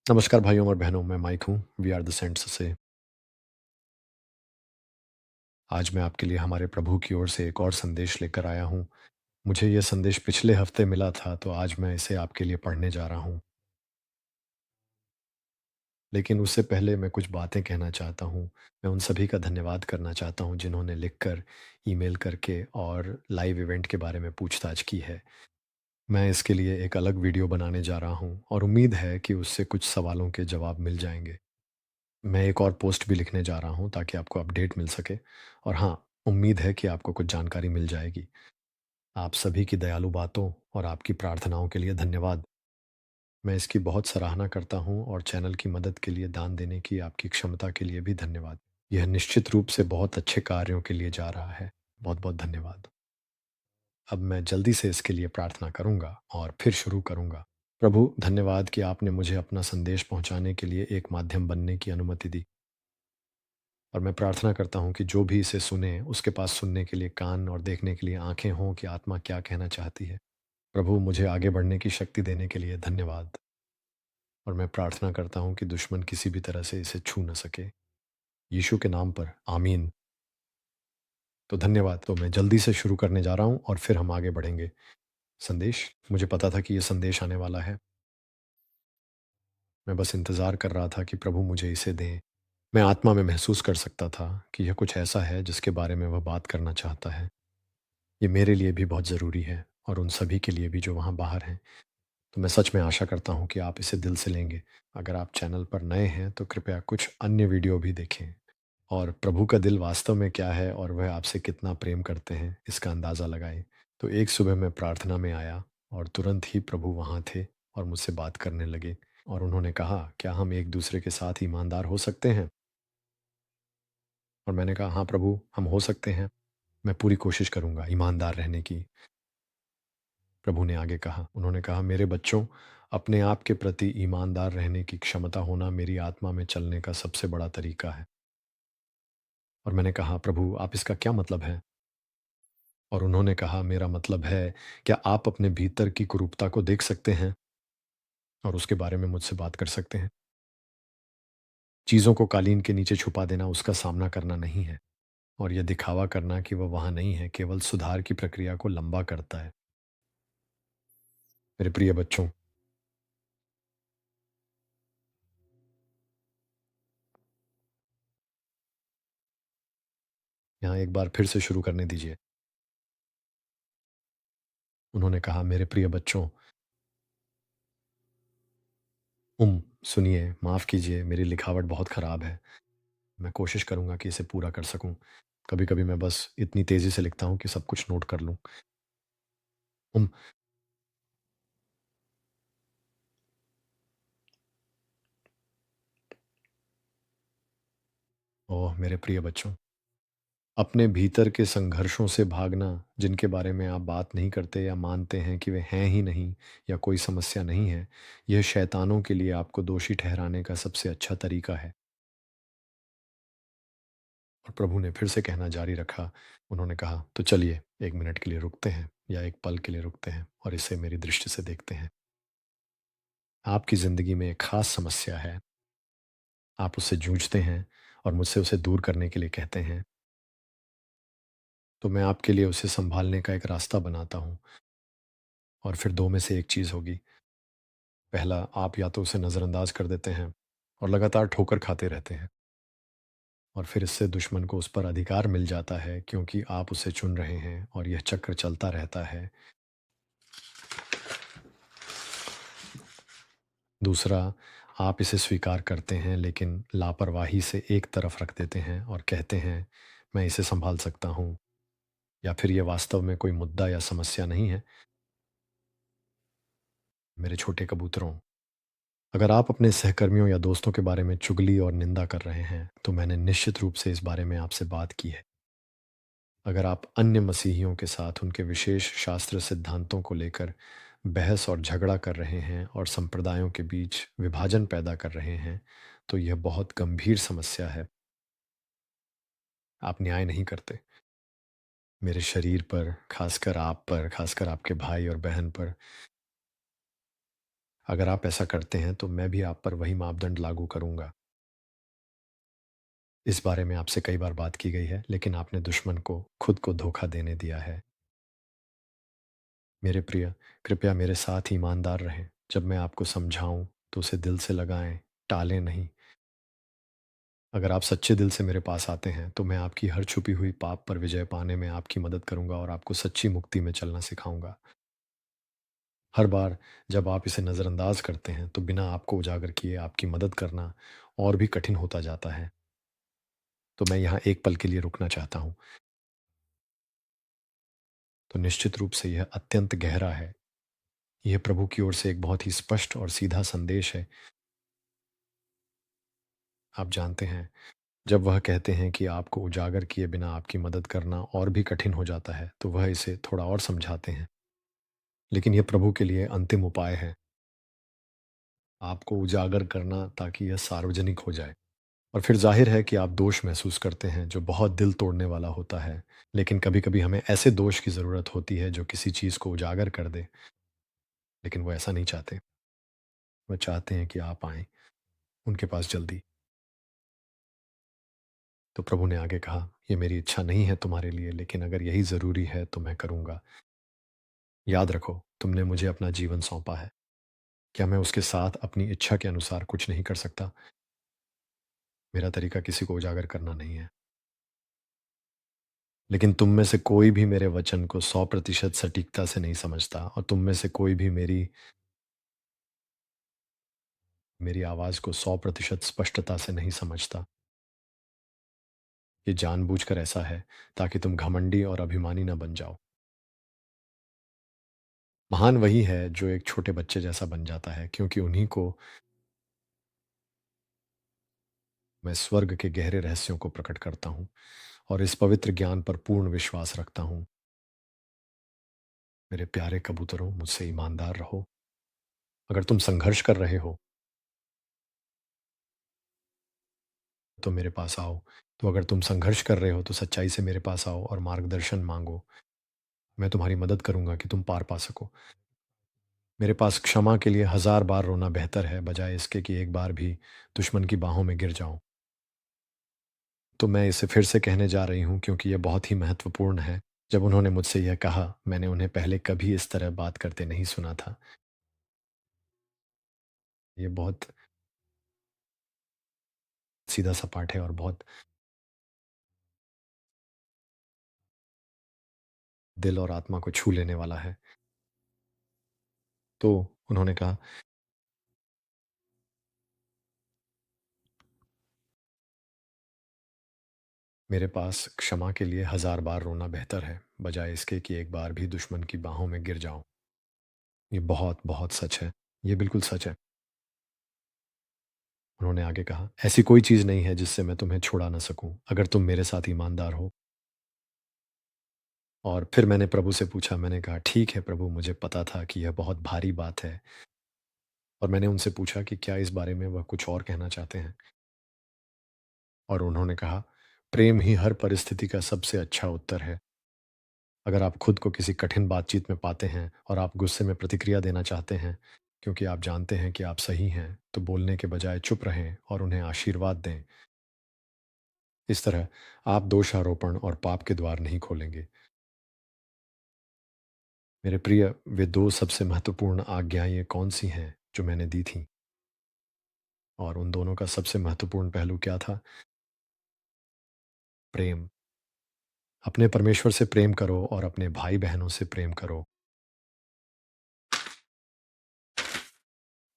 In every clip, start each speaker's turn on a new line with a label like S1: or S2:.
S1: नमस्कार भाइयों और बहनों, मैं माइक हूँ, वी आर द सेंट्स से। आज मैं आपके लिए हमारे प्रभु की ओर से एक और संदेश लेकर आया हूँ। मुझे ये संदेश पिछले हफ्ते मिला था, तो आज मैं इसे आपके लिए पढ़ने जा रहा हूँ। लेकिन उससे पहले मैं कुछ बातें कहना चाहता हूँ। मैं उन सभी का धन्यवाद करना चाहता हूँ जिन्होंने लिखकर, ईमेल करके और लाइव इवेंट के बारे में पूछताछ की है। मैं इसके लिए एक अलग वीडियो बनाने जा रहा हूँ और उम्मीद है कि उससे कुछ सवालों के जवाब मिल जाएँगे। मैं एक और पोस्ट भी लिखने जा रहा हूँ ताकि आपको अपडेट मिल सके और हाँ, उम्मीद है कि आपको कुछ जानकारी मिल जाएगी। आप सभी की दयालु बातों और आपकी प्रार्थनाओं के लिए धन्यवाद। मैं इसकी बहुत सराहना करता हूँ और चैनल की मदद के लिए दान देने की आपकी क्षमता के लिए भी धन्यवाद। यह निश्चित रूप से बहुत अच्छे कार्यों के लिए जा रहा है। बहुत-बहुत धन्यवाद। अब मैं जल्दी से इसके लिए प्रार्थना करूँगा और फिर शुरू करूँगा। प्रभु, धन्यवाद कि आपने मुझे अपना संदेश पहुँचाने के लिए एक माध्यम बनने की अनुमति दी। और मैं प्रार्थना करता हूँ कि जो भी इसे सुने, उसके पास सुनने के लिए कान और देखने के लिए आँखें हों कि आत्मा क्या कहना चाहती है। प्रभु, मुझे आगे बढ़ने की शक्ति देने के लिए धन्यवाद। और मैं प्रार्थना करता हूँ कि दुश्मन किसी भी तरह से इसे छू न सके। यीशु के नाम पर, आमीन। तो धन्यवाद। तो मैं जल्दी से शुरू करने जा रहा हूँ और फिर हम आगे बढ़ेंगे। संदेश, मुझे पता था कि ये संदेश आने वाला है। मैं बस इंतज़ार कर रहा था कि प्रभु मुझे इसे दें। मैं आत्मा में महसूस कर सकता था कि यह कुछ ऐसा है जिसके बारे में वह बात करना चाहता है। ये मेरे लिए भी बहुत ज़रूरी है और उन सभी के लिए भी जो वहाँ बाहर हैं। तो मैं सच में आशा करता हूँ कि आप इसे दिल से लेंगे। अगर आप चैनल पर नए हैं तो कृपया कुछ अन्य वीडियो भी देखें और प्रभु का दिल वास्तव में क्या है और वह आपसे कितना प्रेम करते हैं, इसका अंदाज़ा लगाएं। तो एक सुबह मैं प्रार्थना में आया और तुरंत ही प्रभु वहाँ थे और मुझसे बात करने लगे और उन्होंने कहा, क्या हम एक दूसरे के साथ ईमानदार हो सकते हैं? और मैंने कहा, हाँ प्रभु, हम हो सकते हैं। मैं पूरी कोशिश करूँगा ईमानदार रहने की। प्रभु ने आगे कहा, उन्होंने कहा, मेरे बच्चों, अपने आप के प्रति ईमानदार रहने की क्षमता होना मेरी आत्मा में चलने का सबसे बड़ा तरीका है। और मैंने कहा, प्रभु, आप इसका क्या मतलब है? और उन्होंने कहा, मेरा मतलब है, क्या आप अपने भीतर की कुरूपता को देख सकते हैं और उसके बारे में मुझसे बात कर सकते हैं? चीज़ों को कालीन के नीचे छुपा देना उसका सामना करना नहीं है और यह दिखावा करना कि वह वहाँ नहीं है, केवल सुधार की प्रक्रिया को लंबा करता है। मेरे प्रिय बच्चों, यहाँ एक बार फिर से शुरू करने दीजिए। उन्होंने कहा, मेरे प्रिय बच्चों, सुनिए, माफ़ कीजिए, मेरी लिखावट बहुत ख़राब है। मैं कोशिश करूँगा कि इसे पूरा कर सकूँ। कभी-कभी मैं बस इतनी तेज़ी से लिखता हूँ कि सब कुछ नोट कर लूँ। उम, ओह! मेरे प्रिय बच्चों, अपने भीतर के संघर्षों से भागना, जिनके बारे में आप बात नहीं करते या मानते हैं कि वे हैं ही नहीं या कोई समस्या नहीं है, यह शैतानों के लिए आपको दोषी ठहराने का सबसे अच्छा तरीका है। और प्रभु ने फिर से कहना जारी रखा। उन्होंने कहा, तो चलिए 1 मिनट के लिए रुकते हैं या 1 पल के लिए रुकते हैं और इसे मेरी दृष्टि से देखते हैं। आपकी ज़िंदगी में एक ख़ास समस्या है, आप उससे जूझते हैं और मुझसे उसे दूर करने के लिए कहते हैं, तो मैं आपके लिए उसे सँभालने का एक रास्ता बनाता हूँ और फिर 2 में से 1 चीज़ होगी। पहला, आप या तो उसे नज़रअंदाज कर देते हैं और लगातार ठोकर खाते रहते हैं और फिर इससे दुश्मन को उस पर अधिकार मिल जाता है क्योंकि आप उसे चुन रहे हैं और यह चक्र चलता रहता है। दूसरा, आप इसे स्वीकार करते हैं लेकिन लापरवाही से एक तरफ रख देते हैं और कहते हैं, मैं इसे सँभाल सकता हूँ, या फिर ये वास्तव में कोई मुद्दा या समस्या नहीं है। मेरे छोटे कबूतरों, अगर आप अपने सहकर्मियों या दोस्तों के बारे में चुगली और निंदा कर रहे हैं, तो मैंने निश्चित रूप से इस बारे में आपसे बात की है। अगर आप अन्य मसीहियों के साथ उनके विशेष शास्त्र सिद्धांतों को लेकर बहस और झगड़ा कर रहे हैं और संप्रदायों के बीच विभाजन पैदा कर रहे हैं, तो यह बहुत गंभीर समस्या है। आप न्याय नहीं करते। मेरे शरीर पर, खासकर आप पर, खासकर आपके भाई और बहन पर, अगर आप ऐसा करते हैं तो मैं भी आप पर वही मापदंड लागू करूँगा। इस बारे में आपसे कई बार बात की गई है, लेकिन आपने दुश्मन को खुद को धोखा देने दिया है। मेरे प्रिय, कृपया मेरे साथ ईमानदार रहें। जब मैं आपको समझाऊँ, तो उसे दिल से लगाएँ, टालें नहीं। अगर आप सच्चे दिल से मेरे पास आते हैं, तो मैं आपकी हर छुपी हुई पाप पर विजय पाने में आपकी मदद करूँगा और आपको सच्ची मुक्ति में चलना सिखाऊँगा। हर बार जब आप इसे नज़रअंदाज करते हैं, तो बिना आपको उजागर किए आपकी मदद करना और भी कठिन होता जाता है। तो मैं यहाँ एक पल के लिए रुकना चाहता हूँ। तो निश्चित रूप से यह अत्यंत गहरा है। यह प्रभु की ओर से एक बहुत ही स्पष्ट और सीधा संदेश है। आप जानते हैं, जब वह कहते हैं कि आपको उजागर किए बिना आपकी मदद करना और भी कठिन हो जाता है, तो वह इसे थोड़ा और समझाते हैं। लेकिन यह प्रभु के लिए अंतिम उपाय है, आपको उजागर करना ताकि यह सार्वजनिक हो जाए। और फिर ज़ाहिर है कि आप दोष महसूस करते हैं, जो बहुत दिल तोड़ने वाला होता है। लेकिन कभी-कभी हमें ऐसे दोष की ज़रूरत होती है, जो किसी चीज़ को उजागर कर दे, लेकिन वो ऐसा नहीं चाहते। वो चाहते हैं कि आप आएँ, उनके पास जल्दी। तो प्रभु ने आगे कहा, "ये मेरी इच्छा नहीं है तुम्हारे लिए, लेकिन अगर यही ज़रूरी है, तो मैं करूँगा। याद रखो, तुमने मुझे अपना जीवन सौंपा है। क्या मैं उसके साथ अपनी इच्छा के अनुसार कुछ नहीं कर सकता? मेरा तरीका किसी को उजागर करना नहीं है। लेकिन तुम में से कोई भी मेरे वचन को 100% सटीकता से नहीं समझता और तुम में से कोई भी मेरी मेरी आवाज़ को 100% स्पष्टता से नहीं समझता। ये जानबूझकर ऐसा है, ताकि तुम घमंडी और अभिमानी न बन जाओ। महान वही है जो एक छोटे बच्चे जैसा बन जाता है, क्योंकि उन्हीं को मैं स्वर्ग के गहरे रहस्यों को प्रकट करता हूँ और इस पवित्र ज्ञान पर पूर्ण विश्वास रखता हूँ। मेरे प्यारे कबूतरों, मुझसे ईमानदार रहो। अगर तुम संघर्ष कर रहे हो, तो मेरे पास आओ। तो अगर तुम संघर्ष कर रहे हो, तो सच्चाई से मेरे पास आओ और मार्गदर्शन माँगो। मैं तुम्हारी मदद करूँगा कि तुम पार पा सको। मेरे पास क्षमा के लिए 1000 बार रोना बेहतर है, बजाय इसके कि एक बार भी दुश्मन की बाहों में गिर जाऊँ। तो मैं इसे फिर से कहने जा रही हूँ, क्योंकि ये बहुत ही महत्वपूर्ण है। जब उन्होंने मुझसे यह कहा, मैंने उन्हें पहले कभी इस तरह बात करते नहीं सुना था। ये बहुत सीधा सपाट है और बहुत दिल और आत्मा को छू लेने वाला है। तो उन्होंने कहा, मेरे पास क्षमा के लिए 1000 बार रोना बेहतर है, बजाय इसके कि एक बार भी दुश्मन की बाहों में गिर जाऊँ। ये बहुत, बहुत सच है। ये बिल्कुल सच है। उन्होंने आगे कहा, ऐसी कोई चीज़ नहीं है जिससे मैं तुम्हें छुड़ा ना सकूँ, अगर तुम मेरे साथ ईमानदार हो। और फिर मैंने प्रभु से पूछा, मैंने कहा, ठीक है प्रभु, मुझे पता था कि यह बहुत भारी बात है। और मैंने उनसे पूछा कि क्या इस बारे में वह कुछ और कहना चाहते हैं? और उन्होंने कहा, प्रेम ही हर परिस्थिति का सबसे अच्छा उत्तर है। अगर आप खुद को किसी कठिन बातचीत में पाते हैं और आप गुस्से में प्रतिक्रिया देना चाहते हैं, क्योंकि आप जानते हैं कि आप सही हैं, तो बोलने के बजाय चुप रहें और उन्हें आशीर्वाद दें। इस तरह आप दोषारोपण और पाप के द्वार नहीं खोलेंगे। मेरे प्रिय, वे 2 सबसे महत्वपूर्ण आज्ञाएँ कौन-सी हैं जो मैंने दी थीं? और उन दोनों का सबसे महत्वपूर्ण पहलू क्या था? प्रेम। अपने परमेश्वर से प्रेम करो और अपने भाई-बहनों से प्रेम करो।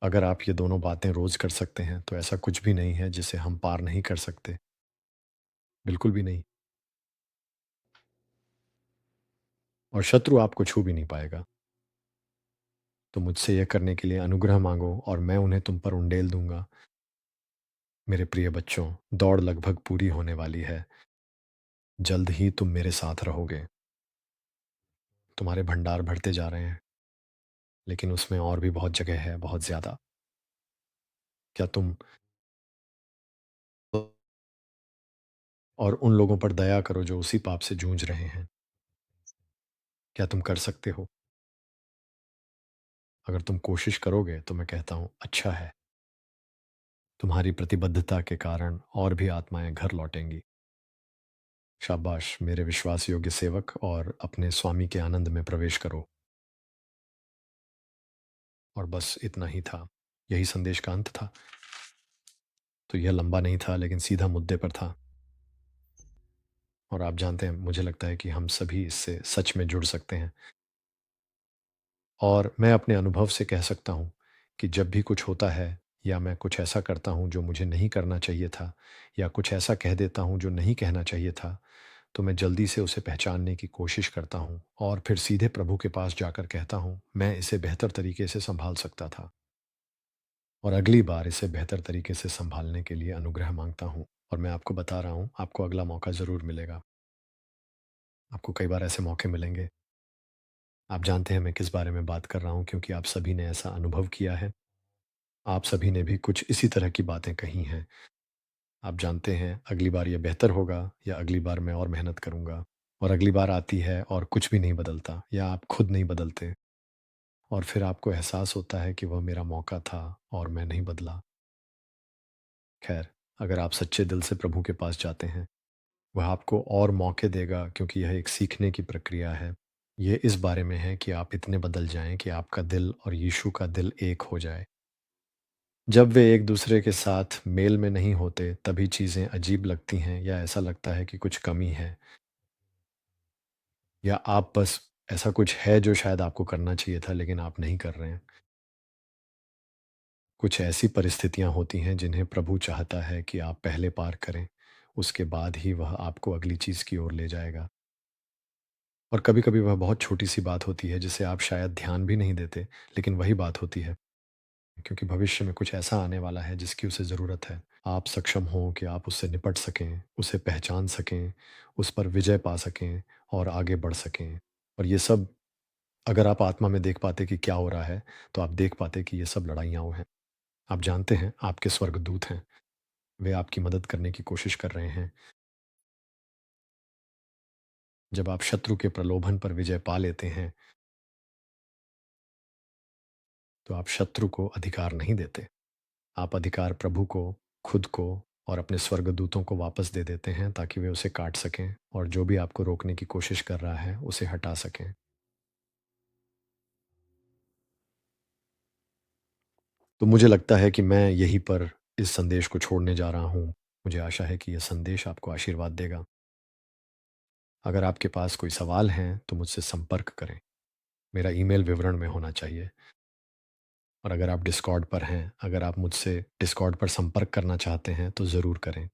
S1: अगर आप ये दोनों बातें रोज़ कर सकते हैं, तो ऐसा कुछ भी नहीं है जिसे हम पार नहीं कर सकते। बिल्कुल भी नहीं। और शत्रु आपको छू भी नहीं पाएगा। तो मुझसे यह करने के लिए अनुग्रह माँगो और मैं उन्हें तुम पर उंडेल दूँगा। मेरे प्रिय बच्चों, दौड़ लगभग पूरी होने वाली है। जल्द ही तुम मेरे साथ रहोगे। तुम्हारे भंडार बढ़ते जा रहे हैं, लेकिन उसमें और भी बहुत जगह है, बहुत ज़्यादा। क्या तुम और उन लोगों पर दया करो जो उसी पाप से जूझ रहे हैं। क्या तुम कर सकते हो? अगर तुम कोशिश करोगे तो मैं कहता हूँ अच्छा है। तुम्हारी प्रतिबद्धता के कारण और भी आत्माएँ घर लौटेंगी। शाबाश मेरे विश्वास योग्य सेवक, और अपने स्वामी के आनंद में प्रवेश करो। और बस इतना ही था। यही संदेश का अंत था। तो यह लंबा नहीं था लेकिन सीधा मुद्दे पर था। और आप जानते हैं, मुझे लगता है कि हम सभी इससे सच में जुड़ सकते हैं। और मैं अपने अनुभव से कह सकता हूँ कि जब भी कुछ होता है, या मैं कुछ ऐसा करता हूँ जो मुझे नहीं करना चाहिए था, या कुछ ऐसा कह देता हूँ जो नहीं कहना चाहिए था, तो मैं जल्दी से उसे पहचानने की कोशिश करता हूँ और फिर सीधे प्रभु के पास जाकर कहता हूँ, मैं इसे बेहतर तरीके से संभाल सकता था, और अगली बार इसे बेहतर तरीके से संभालने के लिए अनुग्रह मांगता हूँ। और मैं आपको बता रहा हूँ, आपको अगला मौका ज़रूर मिलेगा। आपको कई बार ऐसे मौके मिलेंगे। आप जानते हैं मैं किस बारे में बात कर रहा हूँ, क्योंकि आप सभी ने ऐसा अनुभव किया है। आप सभी ने भी कुछ इसी तरह की बातें कही हैं। आप जानते हैं अगली बार ये बेहतर होगा, या अगली बार मैं और मेहनत करूँगा। और अगली बार आती है और कुछ भी नहीं बदलता, या आप खुद नहीं बदलते। और फिर आपको एहसास होता है कि वह मेरा मौका था और मैं नहीं बदला। खैर, अगर आप सच्चे दिल से प्रभु के पास जाते हैं, वह आपको और मौके देगा, क्योंकि यह एक सीखने की प्रक्रिया है। ये इस बारे में है कि आप इतने बदल जाएँ कि आपका दिल और यीशु का दिल एक हो जाए। जब वे एक दूसरे के साथ मेल में नहीं होते, तभी चीज़ें अजीब लगती हैं, या ऐसा लगता है कि कुछ कमी है, या आप बस ऐसा कुछ है जो शायद आपको करना चाहिए था लेकिन आप नहीं कर रहे हैं। कुछ ऐसी परिस्थितियाँ होती हैं जिन्हें प्रभु चाहता है कि आप पहले पार करें, उसके बाद ही वह आपको अगली चीज़ की ओर ले जाएगा। और कभी-कभी वह बहुत छोटी-सी बात होती है जिसे आप शायद ध्यान भी नहीं देते, लेकिन वही बात होती है, क्योंकि भविष्य में कुछ ऐसा आने वाला है जिसकी उसे ज़रूरत है। आप सक्षम हों कि आप उससे निपट सकें, उसे पहचान सकें, उस पर विजय पा सकें और आगे बढ़ सकें। और ये सब अगर आप आत्मा में देख पाते कि क्या हो रहा है, तो आप देख पाते कि ये सब लड़ाइयाँ हैं। आप जानते हैं, आपके स्वर्गदूत हैं, वे आपकी मदद करने की कोशिश कर रहे हैं। जब आप शत्रु के प्रलोभन पर विजय पा लेते हैं, तो आप शत्रु को अधिकार नहीं देते। आप अधिकार प्रभु को, खुद को और अपने स्वर्गदूतों को वापस दे देते हैं, ताकि वे उसे काट सकें और जो भी आपको रोकने की कोशिश कर रहा है, उसे हटा सकें। तो मुझे लगता है कि मैं यहीं पर इस संदेश को छोड़ने जा रहा हूँ। मुझे आशा है कि यह संदेश आपको आशीर्वाद देगा। अगर आपके पास कोई सवाल हैं, तो मुझसे संपर्क करें। मेरा ईमेल विवरण में होना चाहिए। और अगर आप डिस्कॉर्ड पर हैं, अगर आप मुझसे डिस्कॉर्ड पर संपर्क करना चाहते हैं, तो ज़रूर करें।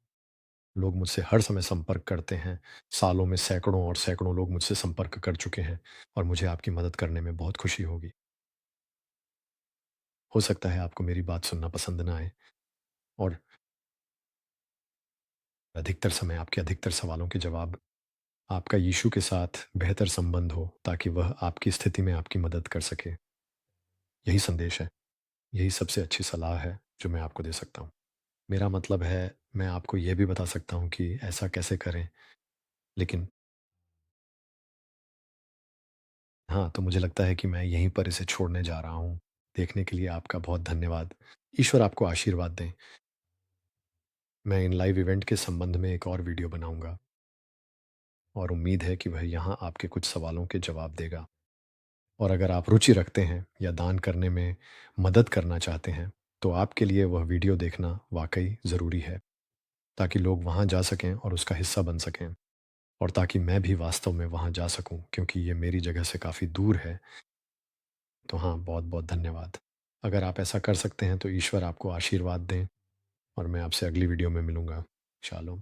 S1: लोग मुझसे हर समय संपर्क करते हैं। सालों में सैकड़ों और सैकड़ों लोग मुझसे संपर्क कर चुके हैं, और मुझे आपकी मदद करने में बहुत खुशी होगी। हो सकता है आपको मेरी बात सुनना पसंद ना आए, और अधिकतर समय आपके अधिकतर सवालों के जवाब आपका यीशु के साथ बेहतर संबंध हो, ताकि वह आपकी स्थिति में आपकी मदद कर सके। यही संदेश है। यही सबसे अच्छी सलाह है जो मैं आपको दे सकता हूँ। मेरा मतलब है, मैं आपको ये भी बता सकता हूँ कि ऐसा कैसे करें, लेकिन हाँ, तो मुझे लगता है कि मैं यहीं पर इसे छोड़ने जा रहा हूँ। देखने के लिए आपका बहुत धन्यवाद। ईश्वर आपको आशीर्वाद दें। मैं इन लाइव इवेंट के संबंध में एक और वीडियो बनाऊँगा, और उम्मीद है कि वह यहाँ आपके कुछ सवालों के जवाब देगा। और अगर आप रुचि रखते हैं या दान करने में मदद करना चाहते हैं, तो आपके लिए वह वीडियो देखना वाक़ई ज़रूरी है, ताकि लोग वहाँ जा सकें और उसका हिस्सा बन सकें, और ताकि मैं भी वास्तव में वहाँ जा सकूँ, क्योंकि ये मेरी जगह से काफ़ी दूर है। तो हाँ, बहुत-बहुत धन्यवाद। अगर आप ऐसा कर सकते हैं, तो ईश्वर आपको आशीर्वाद दें, और मैं आपसे अगली वीडियो में मिलूँगा। शालोम।